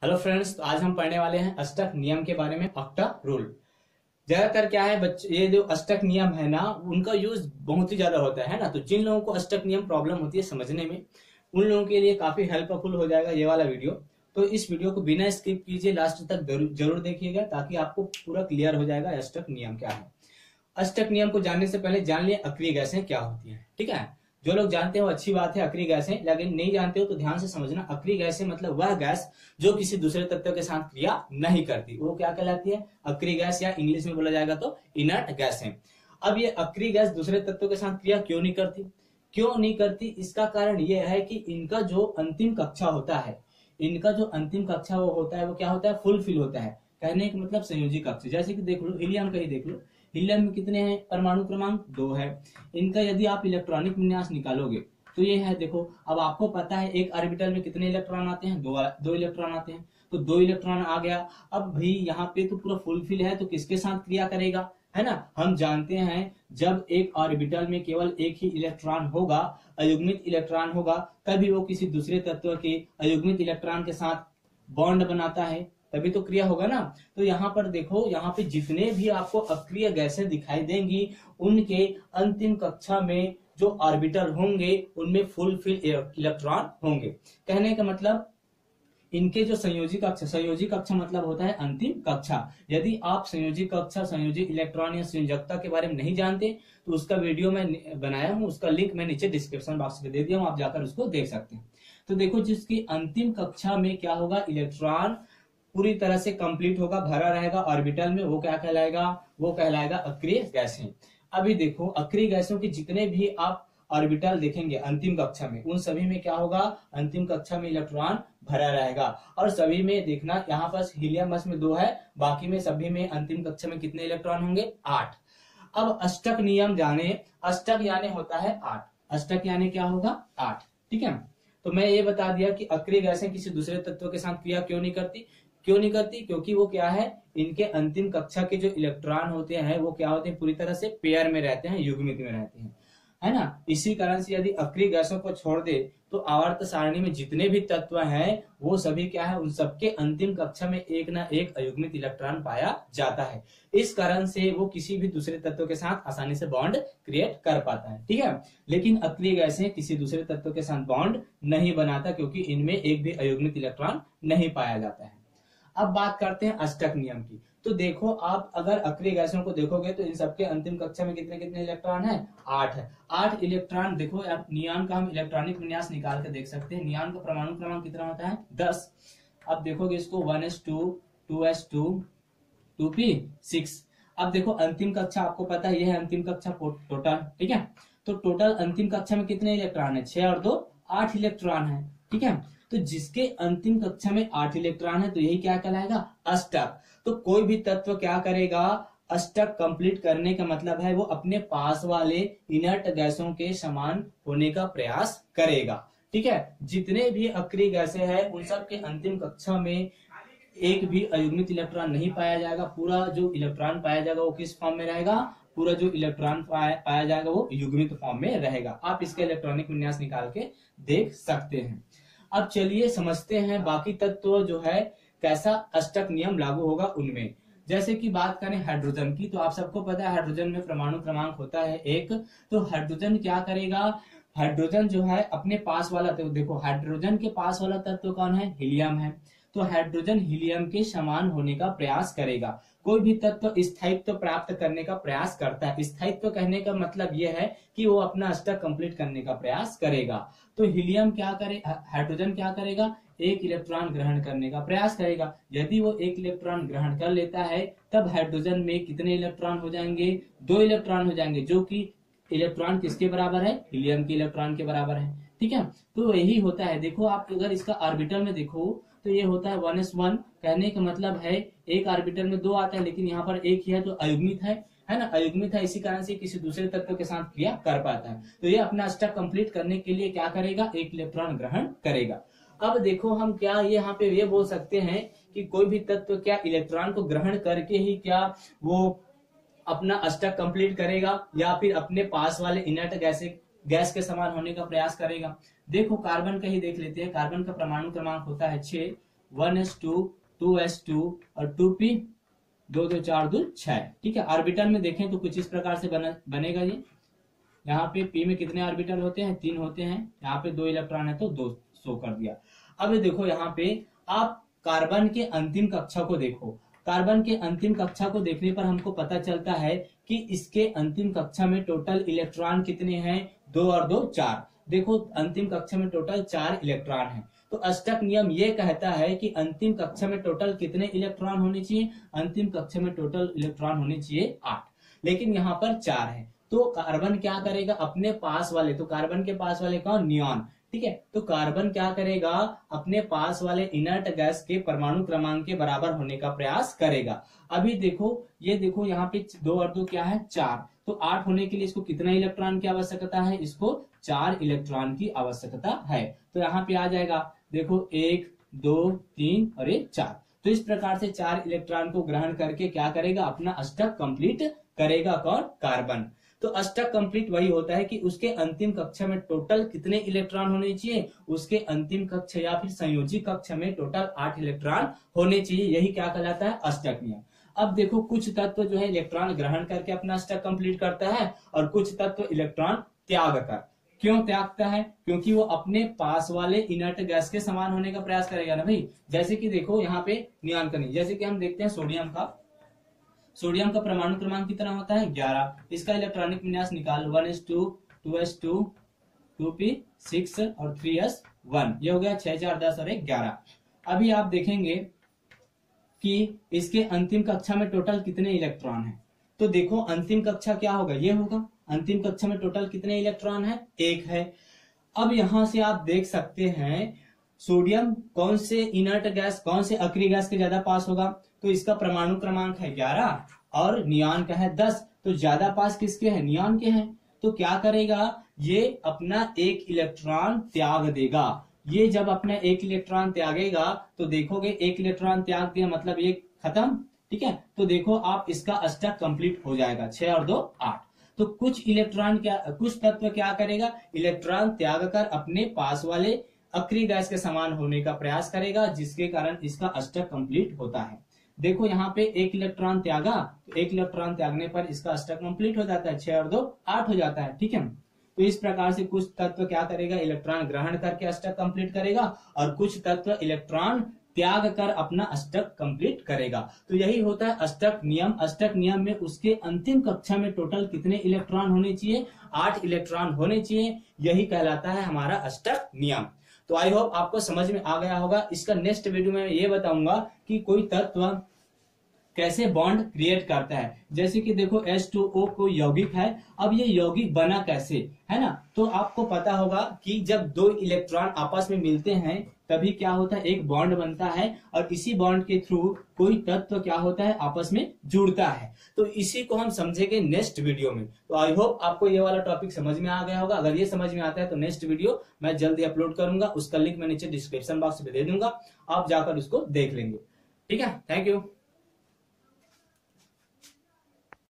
Hello friends, तो आज हम पढ़ने वाले हैं अष्टक नियम के बारे में, ऑक्टा रूल। ज्यादातर क्या है बच्चे, ये जो अष्टक नियम है ना, उनका यूज बहुत ही ज्यादा होता है ना। तो जिन लोगों को अष्टक नियम प्रॉब्लम होती है समझने में, उन लोगों के लिए काफी हेल्पफुल हो जाएगा ये वाला वीडियो। तो इस वीडियो को बिना स्किप कीजिए, लास्ट तक जरूर देखिएगा, ताकि आपको पूरा क्लियर हो जाएगा अष्टक नियम क्या है। अष्टक नियम को जानने से पहले जान लिए अक्रिय गैसें क्या होती है, ठीक है। जो लोग जानते हो अच्छी बात है अक्रिय गैसें, लेकिन नहीं जानते हो तो ध्यान से समझना। अक्रिय गैसें मतलब वह गैस जो किसी दूसरे तत्व के साथ क्रिया नहीं करती, वो क्या कहलाती है? अक्रिय गैस, या इंग्लिश में बोला जाएगा तो इनर्ट गैस है। अब ये अक्रिय गैस दूसरे तत्वों के साथ क्रिया क्यों नहीं करती, इसका कारण ये है कि इनका जो अंतिम कक्षा होता है, वो होता है, वो क्या होता है? फुलफिल होता है। कहने का मतलब संयोजी कक्ष। जैसे कि देख लो, हीलियम का ही देख लो। हीलियम में कितने हैं परमाणु क्रमांक? 2 है। इनका यदि आप इलेक्ट्रॉनिक विन्यास निकालोगे तो ये है, देखो। अब आपको पता है एक ऑर्बिटल में कितने इलेक्ट्रॉन आते हैं? दो इलेक्ट्रॉन आते हैं। तो 2 इलेक्ट्रॉन आ गया। अब भाई यहाँ पे तो पूरा फुलफिल है, तो किसके साथ क्रिया करेगा, है ना? हम जानते हैं जब एक ऑर्बिटल में केवल एक ही इलेक्ट्रॉन होगा, अयुग्मित इलेक्ट्रॉन होगा, तभी वो किसी दूसरे तत्व के अयुग्मित इलेक्ट्रॉन के साथ बॉन्ड बनाता है, तभी तो क्रिया होगा ना। तो यहाँ पर देखो, यहाँ पे जितने भी आपको अक्रिय गैसें दिखाई देंगी, उनके अंतिम कक्षा में जो ऑर्बिटल होंगे उनमें फुलफिल इलेक्ट्रॉन होंगे। कहने का मतलब इनके जो संयोजी कक्षा मतलब होता है अंतिम कक्षा। यदि आप संयोजी कक्षा, संयोजी इलेक्ट्रॉन या संयोजकता के बारे में नहीं जानते तो उसका वीडियो मैं बनाया हूं, उसका लिंक मैं नीचे डिस्क्रिप्शन बॉक्स में दे दिया हूं, आप जाकर उसको देख सकते हैं। तो देखो, जिसकी अंतिम कक्षा में क्या होगा, इलेक्ट्रॉन पूरी तरह से कंप्लीट होगा, भरा रहेगा ऑर्बिटल में, वो क्या कहलाएगा? वो कहलाएगा अक्रिय गैसें। अभी देखो, अक्रिय गैसों के जितने भी आप ऑर्बिटल देखेंगे अंतिम कक्षा में, उन सभी में क्या होगा? अंतिम कक्षा में इलेक्ट्रॉन भरा रहेगा। और सभी में देखना, यहाँ पर हीलियम बस में 2 है, बाकी में सभी में अंतिम कक्षा में कितने इलेक्ट्रॉन होंगे? 8। अब अष्टक नियम जाने। अष्टक यानी होता है 8। अष्टक यानी क्या होगा? 8, ठीक है। तो मैं ये बता दिया कि अक्रिय गैसें किसी दूसरे तत्व के साथ क्रिया क्यों नहीं करती, क्योंकि वो क्या है, इनके अंतिम कक्षा के जो इलेक्ट्रॉन होते हैं वो क्या होते हैं? पूरी तरह से पेयर में रहते हैं, युग्मित में रहते हैं, है ना। इसी कारण से यदि अक्रिय गैसों को छोड़ दे तो आवर्त सारणी में जितने भी तत्व हैं वो सभी क्या है, उन सबके अंतिम कक्षा में एक ना एक अयुग्मित इलेक्ट्रॉन पाया जाता है। इस कारण से वो किसी भी दूसरे तत्व के साथ आसानी से बॉन्ड क्रिएट कर पाता है, ठीक है। लेकिन अक्रिय गैसें किसी दूसरे तत्व के साथ बॉन्ड नहीं बनाता, क्योंकि इनमें एक भी अयुग्मित इलेक्ट्रॉन नहीं पाया जाता है। अब बात करते हैं अष्टक नियम की। तो देखो, आप अगर अक्रिय गैसों को देखोगे तो इन सबके अंतिम कक्षा में कितने कितने इलेक्ट्रॉन है? 8 है। 8 इलेक्ट्रॉन। देखो यार, नियॉन का हम इलेक्ट्रॉनिक विन्यास निकाल के देख सकते हैं। नियॉन का परमाणु क्रमांक कितना होता है? 10। अब देखोगे इसको 1s2, 2s2, 2p6। अब देखो अंतिम कक्षा, आपको पता है यह है अंतिम कक्षा टोटल, ठीक है। तो टोटल अंतिम कक्षा में कितने इलेक्ट्रॉन है? 6 और 2 8 इलेक्ट्रॉन है, ठीक है। तो जिसके अंतिम कक्षा में 8 इलेक्ट्रॉन है तो यही क्या कहलाएगा? अष्टक। तो कोई भी तत्व क्या करेगा? अष्टक कंप्लीट करने का मतलब है वो अपने पास वाले इनर्ट गैसों के समान होने का प्रयास करेगा, ठीक है। जितने भी अक्रिय गैसें हैं उन सब के अंतिम कक्षा में एक भी अयुग्मित इलेक्ट्रॉन नहीं पाया जाएगा। पूरा जो इलेक्ट्रॉन पाया जाएगा वो किस फॉर्म में रहेगा? पूरा जो इलेक्ट्रॉन पाया जाएगा वो युग्मित फॉर्म में रहेगा। आप इसका इलेक्ट्रॉनिक विन्यास निकाल के देख सकते हैं। अब चलिए समझते हैं बाकी तत्व जो है कैसा अष्टक नियम लागू होगा उनमें। जैसे कि बात करें हाइड्रोजन की, तो आप सबको पता है हाइड्रोजन में परमाणु क्रमांक होता है 1। तो हाइड्रोजन क्या करेगा? हाइड्रोजन जो है अपने पास वाला तत्व, देखो हाइड्रोजन के पास वाला तत्व कौन है? हीलियम है। तो हाइड्रोजन हीलियम के समान होने का प्रयास करेगा। कोई भी तत्व स्थायित्व प्राप्त करने का प्रयास करता है। स्थायित्व कहने का मतलब यह है कि वो अपना अष्टक कंप्लीट करने का प्रयास करेगा। तो हीलियम क्या करे, हाइड्रोजन क्या करेगा? एक इलेक्ट्रॉन ग्रहण करने का प्रयास करेगा। यदि वो एक इलेक्ट्रॉन ग्रहण कर लेता है तब हाइड्रोजन में कितने इलेक्ट्रॉन हो जाएंगे? 2 इलेक्ट्रॉन हो जाएंगे, जो कि इलेक्ट्रॉन किसके बराबर है? हीलियम के इलेक्ट्रॉन के बराबर है, ठीक है। तो यही होता है। देखो, आप अगर इसका ऑर्बिटल में देखो तो ये होता है 1s1। कहने का मतलब है एक ऑर्बिटल में 2 आता है, लेकिन यहाँ पर एक ही है, तो अयुग्मित है ना, अयुग्मित है। इसी कारण से किसी दूसरे तत्व के साथ क्रिया कर पाता है। तो ये अपना अष्टक कंप्लीट करने के लिए क्या करेगा? एक इलेक्ट्रॉन ग्रहण करेगा। अब देखो, हम क्या ये यहाँ पे ये बोल सकते हैं कि कोई भी तत्व क्या इलेक्ट्रॉन को ग्रहण करके ही क्या वो अपना अष्टक कंप्लीट करेगा, या फिर अपने पास वाले इनर्ट गैस के समान होने का प्रयास करेगा? देखो, कार्बन का ही देख लेते हैं। कार्बन का परमाणु क्रमांक होता है 6। 1s2 2s2 और 2p 2 2 4 2 6। ठीक है, ऑर्बिटल में देखें तो कुछ इस प्रकार से बनेगा ये। यहाँ पे p में कितने ऑर्बिटल होते हैं, 3 होते हैं। यहाँ पे 2 इलेक्ट्रॉन है तो 2 शो कर दिया। अब देखो यहाँ पे आप कार्बन के अंतिम कक्षा को देखो। कार्बन के अंतिम कक्षा को देखने पर हमको पता चलता है कि इसके अंतिम कक्षा में टोटल इलेक्ट्रॉन कितने हैं, 2 और 2 4। देखो अंतिम कक्षा में टोटल 4 इलेक्ट्रॉन है। तो अष्टक नियम ये कहता है कि अंतिम कक्षा में टोटल कितने इलेक्ट्रॉन होने चाहिए, अंतिम कक्षा में टोटल इलेक्ट्रॉन होने चाहिए 8, लेकिन यहाँ पर 4 है। तो कार्बन क्या करेगा, अपने पास वाले, तो कार्बन के पास वाले कौन, नियॉन। ठीक है, तो कार्बन क्या करेगा, अपने पास वाले इनर्ट गैस के परमाणु क्रमांक के बराबर होने का प्रयास करेगा। अभी देखो, ये देखो यहाँ पे 2 और 2 क्या है, 4। तो 8 होने के लिए इसको कितना इलेक्ट्रॉन की आवश्यकता है, इसको 4 इलेक्ट्रॉन की आवश्यकता है। तो यहाँ पे आ जाएगा, देखो 1 2 3 और 1 4। तो इस प्रकार से 4 इलेक्ट्रॉन को ग्रहण करके क्या करेगा, अपना अष्टक कंप्लीट करेगा कौन, कार्बन। तो अष्टक कंप्लीट वही होता है कि उसके अंतिम कक्षा में टोटल कितने इलेक्ट्रॉन होने चाहिए, उसके अंतिम कक्षा या फिर संयोजी कक्षा में टोटल 8 इलेक्ट्रॉन होने चाहिए। यही क्या कहलाता है, अष्टक नियम। अब देखो कुछ तत्व जो है इलेक्ट्रॉन ग्रहण करके अपना अष्टक कंप्लीट करता है और कुछ तत्व इलेक्ट्रॉन त्याग कर। क्यों त्यागता है, क्योंकि वो अपने पास वाले इनर्ट गैस के समान होने का प्रयास करेगा ना भाई। जैसे कि देखो यहाँ पे नियॉन का नहीं, जैसे कि हम देखते हैं सोडियम का परमाणु क्रमांक कितना होता है, 11। इसका इलेक्ट्रॉनिक विन्यास निकाल, 1s2 2s2 2p6 और 3s1। ये हो गया 6 4 10 और 1 11। अभी आप देखेंगे कि इसके अंतिम कक्षा में टोटल कितने इलेक्ट्रॉन हैं। तो देखो अंतिम कक्षा क्या होगा, ये होगा। अंतिम कक्षा में टोटल कितने इलेक्ट्रॉन है, 1 है। अब यहां से आप देख सकते हैं सोडियम कौन से इनर्ट गैस, कौन से अक्रिय गैस के ज्यादा पास होगा, तो इसका परमाणु क्रमांक है 11 और नियॉन का है 10। तो ज्यादा पास किसके हैं, नियॉन के हैं। तो क्या करेगा, ये अपना 1 इलेक्ट्रॉन त्याग देगा। ये जब अपना 1 इलेक्ट्रॉन त्यागेगा तो देखोगे 1 इलेक्ट्रॉन त्याग दिया मतलब ये खत्म। ठीक है, तो देखो आप इसका अष्टक कंप्लीट हो जाएगा, 6 और 2 8। तो कुछ तत्व क्या करेगा, इलेक्ट्रॉन त्याग कर अपने पास वाले अक्रिय गैस के समान होने का प्रयास करेगा, जिसके कारण इसका अष्टक कंप्लीट होता है। देखो यहाँ पे 1 इलेक्ट्रॉन त्यागा, तो 1 इलेक्ट्रॉन त्यागने पर इसका अष्टक कंप्लीट हो जाता है, 6 और 2 8 हो जाता है। ठीक है, तो इस प्रकार से कुछ तत्व क्या करेगा, इलेक्ट्रॉन ग्रहण करके अष्टक कंप्लीट करेगा और कुछ तत्व इलेक्ट्रॉन त्याग कर अपना अष्टक कंप्लीट करेगा। तो यही होता है अष्टक नियम। अष्टक नियम में उसके अंतिम कक्षा में टोटल कितने इलेक्ट्रॉन होने चाहिए, 8 इलेक्ट्रॉन होने चाहिए। यही कहलाता है हमारा अष्टक नियम। तो आई होप आपको समझ में आ गया होगा। इसका नेक्स्ट वीडियो में ये बताऊंगा कि कोई तत्व कैसे बॉन्ड क्रिएट करता है। जैसे कि देखो H2O कोई यौगिक है, अब ये यौगिक बना कैसे, है ना। तो आपको पता होगा कि जब 2 इलेक्ट्रॉन आपस में मिलते हैं तभी क्या होता है, एक बॉन्ड बनता है और इसी बॉन्ड के थ्रू कोई तत्व क्या होता है, आपस में जुड़ता है। तो इसी को हम समझेंगे नेक्स्ट वीडियो में। तो आई होप आपको ये वाला टॉपिक समझ में आ गया होगा। अगर ये समझ में आता है तो नेक्स्ट वीडियो मैं जल्दी अपलोड करूंगा, उसका लिंक मैं नीचे डिस्क्रिप्शन बॉक्स में दे दूंगा, आप जाकर उसको देख लेंगे। ठीक है, थैंक यू।